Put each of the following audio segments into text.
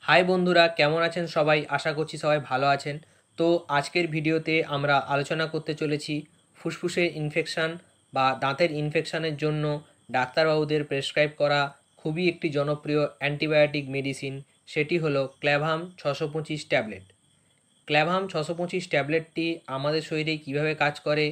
High বন্ধুরা, কেমন আছেন সবাই? আশা করছি সবাই ভালো আছেন। তো আজকের ভিডিওতে আমরা আলোচনা করতে চলেছি ফুসফুসের ইনফেকশান বা দাঁতের ইনফেকশানের জন্য ডাক্তারবাবুদের প্রেসক্রাইব করা খুবই একটি জনপ্রিয় অ্যান্টিবায়োটিক মেডিসিন, সেটি হলো ক্ল্যাভাম 625 ট্যাবলেট। ক্ল্যাভাম 625 ট্যাবলেটটি আমাদের শরীরে কিভাবে কাজ করে,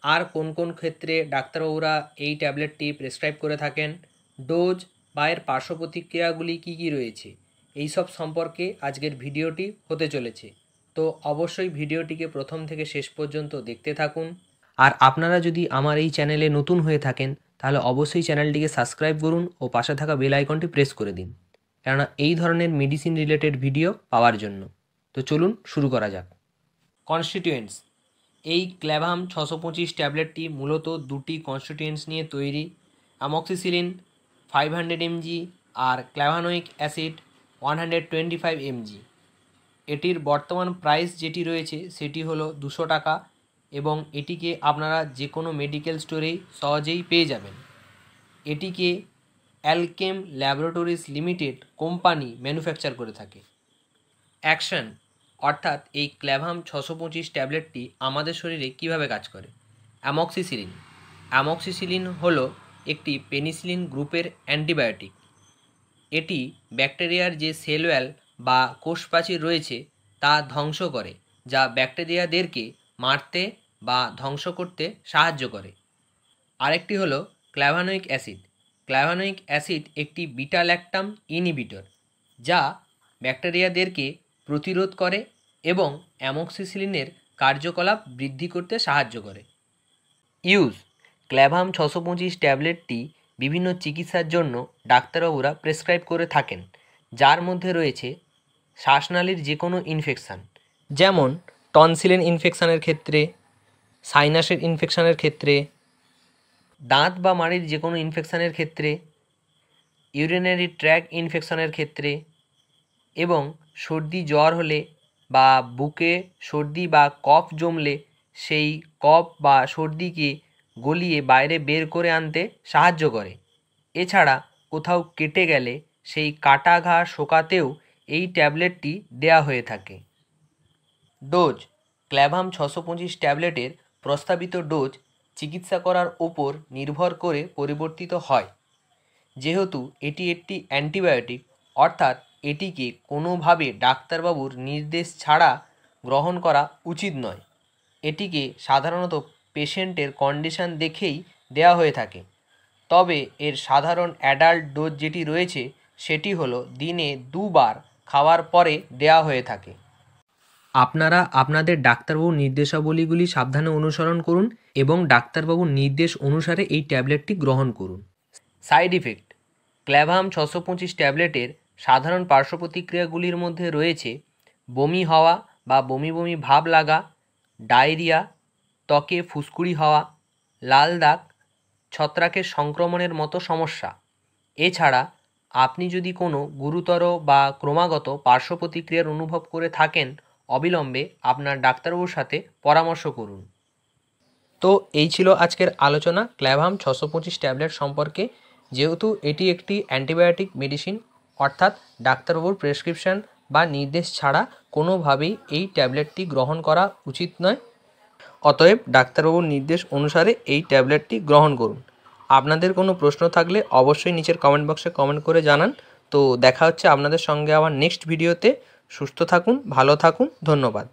আর কোন কোন ক্ষেত্রে ডাক্তারবাবুরা এই ট্যাবলেটটি প্রেসক্রাইব করে থাকেন, ডোজ বা এর পার্শ্ব প্রতিক্রিয়াগুলি কী কী রয়েছে, এই সব সম্পর্কে আজকের ভিডিওটি হতে চলেছে। তো অবশ্যই ভিডিওটিকে প্রথম থেকে শেষ পর্যন্ত দেখতে থাকুন। আর আপনারা যদি আমার এই চ্যানেলে নতুন হয়ে থাকেন তাহলে অবশ্যই চ্যানেলটিকে সাবস্ক্রাইব করুন ও পাশে থাকা বেল আইকনটি প্রেস করে দিন, কেননা এই ধরনের মেডিসিন রিলেটেড ভিডিও পাওয়ার জন্য। তো চলুন শুরু করা যাক। কনস্টিটিউয়েন্টস: এই ক্ল্যাভাম 625 ট্যাবলেটটি মূলত দুটি কনস্টিটিউয়েন্টস নিয়ে তৈরি, অ্যামক্সিসিলিন 500 mg আর ক্ল্যাভানোয়িক অ্যাসিড 125 mg। এটির বর্তমান প্রাইস যেটি রয়েছে সেটি হলো 200 টাকা এবং এটিকে আপনারা যে কোনো মেডিকেল স্টোরেই সহজেই পেয়ে যাবেন। এটিকে Alkem laboratories limited company manufacture করে থাকে। অ্যাকশন অর্থাৎ এই ক্ল্যাভাম 625 ট্যাবলেটটি আমাদের শরীরে কিভাবে কাজ করে। অ্যামক্সিসিলিন হলো একটি পেনিসিলিন গ্রুপের অ্যান্টিবায়োটিক। এটি ব্যাকটেরিয়ার যে সেল ওয়াল বা কোষপ্রাচীর রয়েছে তা ধ্বংস করে, যা ব্যাকটেরিয়াদেরকে মারতে বা ধ্বংস করতে সাহায্য করে। আরেকটি হলো ক্ল্যাভানোয়িক অ্যাসিড। ক্ল্যাভানোয়িক অ্যাসিড একটি বিটা ল্যাকটাম ইনহিবিটর, যা ব্যাকটেরিয়াদেরকে প্রতিরোধ করে এবং অ্যামক্সিসিলিনের কার্যকলাপ বৃদ্ধি করতে সাহায্য করে। ইউজ: ক্ল্যাভাম 625 ট্যাবলেটটি বিভিন্ন চিকিৎসার জন্য ডাক্তারবাবুরা প্রেসক্রাইব করে থাকেন, যার মধ্যে রয়েছে শ্বাসনালীর যে কোনো ইনফেকশান, যেমন টনসিলের ইনফেকশানের ক্ষেত্রে, সাইনাসের ইনফেকশানের ক্ষেত্রে, দাঁত বা মাড়ির যে কোনো ইনফেকশানের ক্ষেত্রে, ইউরিনারি ট্র্যাক ইনফেকশানের ক্ষেত্রে, এবং সর্দি জ্বর হলে বা বুকে সর্দি বা কফ জমলে সেই কফ বা সর্দিকে গলিয়ে বাইরে বের করে আনতে সাহায্য করে। এছাড়া কোথাও কেটে গেলে সেই কাটা ঘা শোকাতেও এই ট্যাবলেটটি দেয়া হয়ে থাকে। ডোজ: ক্ল্যাভাম 625 ট্যাবলেটের প্রস্তাবিত ডোজ চিকিৎসা করার ওপর নির্ভর করে পরিবর্তিত হয়। যেহেতু এটি একটি অ্যান্টিবায়োটিক, অর্থাৎ এটিকে কোনোভাবে ডাক্তারবাবুর নির্দেশ ছাড়া গ্রহণ করা উচিত নয়। এটিকে সাধারণত পেশেন্টের কন্ডিশন দেখেই দেওয়া হয়ে থাকে। তবে এর সাধারণ অ্যাডাল্ট ডোজ যেটি রয়েছে সেটি হলো দিনে 2 বার খাওয়ার পরে দেওয়া হয়ে থাকে। আপনারা আপনাদের ডাক্তারবাবুর নির্দেশাবলীগুলি সাবধানে অনুসরণ করুন এবং ডাক্তারবাবুর নির্দেশ অনুসারে এই ট্যাবলেটটি গ্রহণ করুন। সাইড ইফেক্ট: ক্ল্যাভাম 625 ট্যাবলেটের সাধারণ পার্শ্ব প্রতিক্রিয়াগুলির মধ্যে রয়েছে বমি হওয়া বা বমি বমি ভাব লাগা, ডায়রিয়া, ত্বকে ফুসকুড়ি হওয়া, লাল দাগ, ছত্রাকের সংক্রমণের মতো সমস্যা। এছাড়া আপনি যদি কোনো গুরুতর বা ক্রমাগত পার্শ্ব প্রতিক্রিয়ার অনুভব করে থাকেন, অবিলম্বে আপনার ডাক্তারবাবুর সাথে পরামর্শ করুন। তো এই ছিল আজকের আলোচনা ক্ল্যাভাম 625 ট্যাবলেট সম্পর্কে। যেহেতু এটি একটি অ্যান্টিবায়োটিক মেডিসিন, অর্থাৎ ডাক্তারবাবুর প্রেসক্রিপশন বা নির্দেশ ছাড়া কোনোভাবেই এই ট্যাবলেটটি গ্রহণ করা উচিত নয়। অতএব ডাক্তারবাবুর নির্দেশ অনুসারে এই ট্যাবলেটটি গ্রহণ করুন। আপনাদের কোনো প্রশ্ন থাকলে অবশ্যই নিচের কমেন্ট বক্সে কমেন্ট করে জানান। তো দেখা হচ্ছে আপনাদের সঙ্গে আবার নেক্সট ভিডিওতে। সুস্থ থাকুন, ভালো থাকুন, ধন্যবাদ।